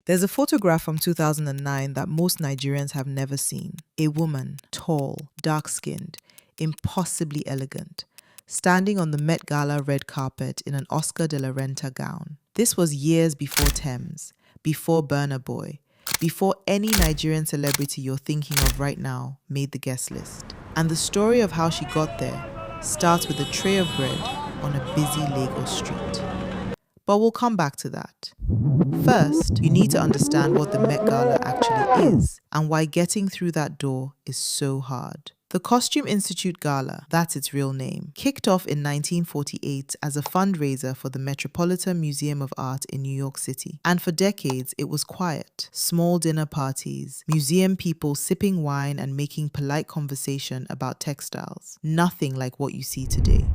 There's a photograph from 2009 that most Nigerians have never seen. A woman, tall, dark-skinned, impossibly elegant, standing on the Met Gala red carpet in an Oscar de la Renta gown. This was years before Tems, before Burna Boy, before any Nigerian celebrity you're thinking of right now made the guest list. And the story of how she got there starts with a tray of bread on a busy Lagos street. But we'll come back to that. First, you need to understand what the Met Gala actually is and why getting through that door is so hard. The Costume Institute Gala, that's its real name, kicked off in 1948 as a fundraiser for the Metropolitan Museum of Art in New York City. And for decades, it was quiet. Small dinner parties, museum people sipping wine and making polite conversation about textiles. Nothing like what you see today.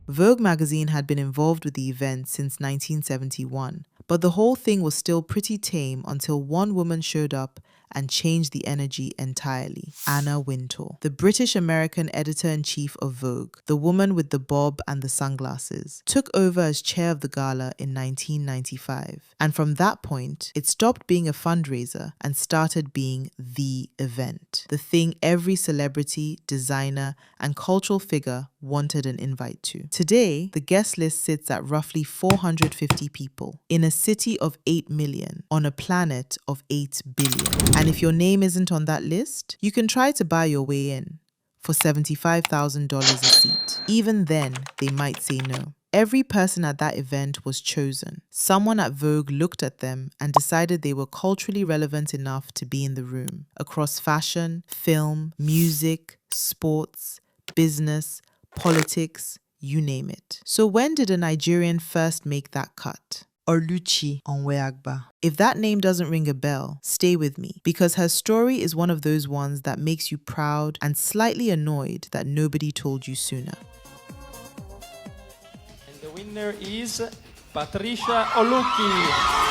Vogue magazine had been involved with the event since 1971, but the whole thing was still pretty tame until one woman showed up and changed the energy entirely. Anna Wintour, the British-American editor-in-chief of Vogue, the woman with the bob and the sunglasses, took over as chair of the gala in 1995. And from that point, it stopped being a fundraiser and started being the event, the thing every celebrity, designer, and cultural figure wanted an invite to. Today, the guest list sits at roughly 450 people in a city of 8 million on a planet of 8 billion. And if your name isn't on that list, you can try to buy your way in for $75,000 a seat. Even then, they might say no. Every person at that event was chosen. Someone at Vogue looked at them and decided they were culturally relevant enough to be in the room, across fashion, film, music, sports, business, politics, you name it. So when did a Nigerian first make that cut? Oluchi Onweagba. If that name doesn't ring a bell, stay with me, because her story is one of those ones that makes you proud and slightly annoyed that nobody told you sooner. And the winner is Patricia Oluchi.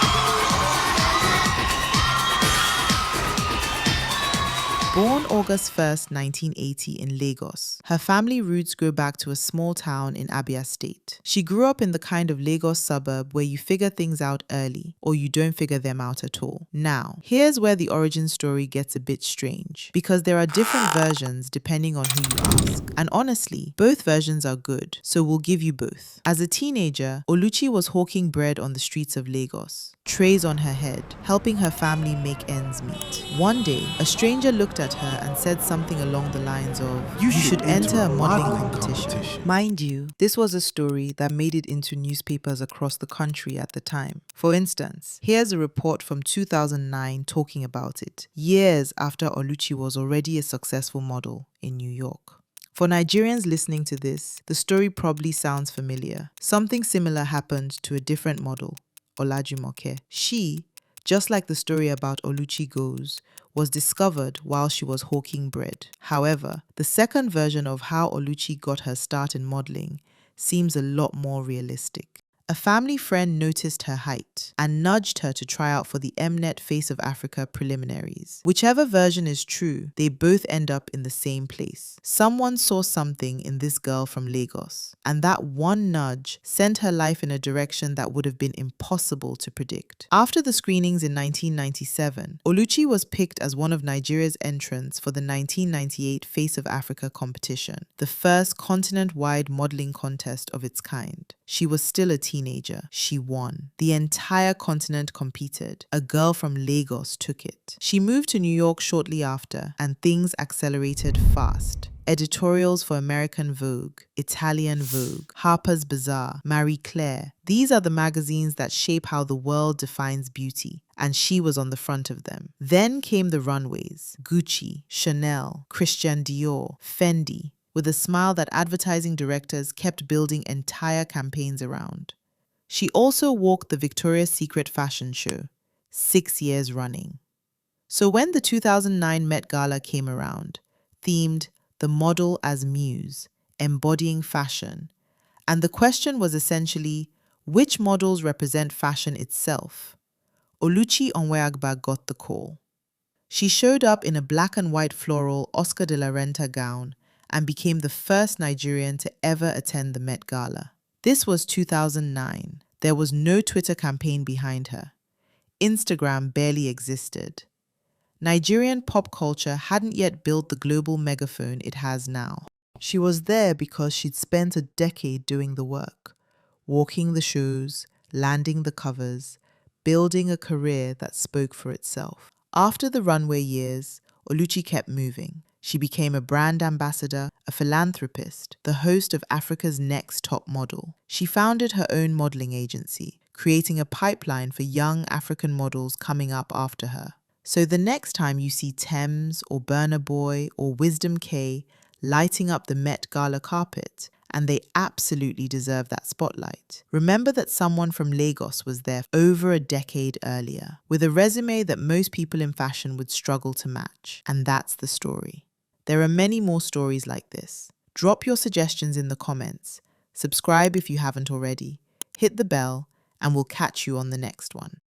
Born August 1st, 1980 in Lagos, her family roots go back to a small town in Abia State. She grew up in the kind of Lagos suburb where you figure things out early or you don't figure them out at all. Now, here's where the origin story gets a bit strange, because there are different versions depending on who you ask. And honestly, both versions are good, so we'll give you both. As a teenager, Oluchi was hawking bread on the streets of Lagos, trays on her head, helping her family make ends meet. One day, a stranger looked at her and said something along the lines of, "You should enter a modeling competition." Mind you, this was a story that made it into newspapers across the country at the time. For instance, here's a report from 2009 talking about it, years after Oluchi was already a successful model in New York. For Nigerians listening to this, the story probably sounds familiar. Something similar happened to a different model, Olajumoke. She, just like the story about Oluchi goes, was discovered while she was hawking bread. However, the second version of how Oluchi got her start in modeling seems a lot more realistic. A family friend noticed her height and nudged her to try out for the Mnet Face of Africa preliminaries. Whichever version is true, they both end up in the same place. Someone saw something in this girl from Lagos, and that one nudge sent her life in a direction that would have been impossible to predict. After the screenings in 1997, Oluchi was picked as one of Nigeria's entrants for the 1998 Face of Africa competition, the first continent-wide modeling contest of its kind. She was still a teenager. She won. The entire continent competed. A girl from Lagos took it. She moved to New York shortly after, and things accelerated fast. Editorials for American Vogue, Italian Vogue, Harper's Bazaar, Marie Claire. These are the magazines that shape how the world defines beauty, and she was on the front of them. Then came the runways, Gucci, Chanel, Christian Dior, Fendi, with a smile that advertising directors kept building entire campaigns around. She also walked the Victoria's Secret fashion show, 6 years running. So when the 2009 Met Gala came around, themed the Model As Muse, Embodying Fashion, and the question was essentially, which models represent fashion itself? Oluchi Onweagba got the call. She showed up in a black and white floral Oscar de la Renta gown and became the first Nigerian to ever attend the Met Gala. This was 2009. There was no Twitter campaign behind her. Instagram barely existed. Nigerian pop culture hadn't yet built the global megaphone it has now. She was there because she'd spent a decade doing the work, walking the shows, landing the covers, building a career that spoke for itself. After the runway years, Oluchi kept moving. She became a brand ambassador, a philanthropist, the host of Africa's Next Top Model. She founded her own modeling agency, creating a pipeline for young African models coming up after her. So the next time you see Tems or Burna Boy or Wisdom K lighting up the Met Gala carpet, and they absolutely deserve that spotlight, remember that someone from Lagos was there over a decade earlier, with a resume that most people in fashion would struggle to match. And that's the story. There are many more stories like this. Drop your suggestions in the comments, subscribe if you haven't already, hit the bell, and we'll catch you on the next one.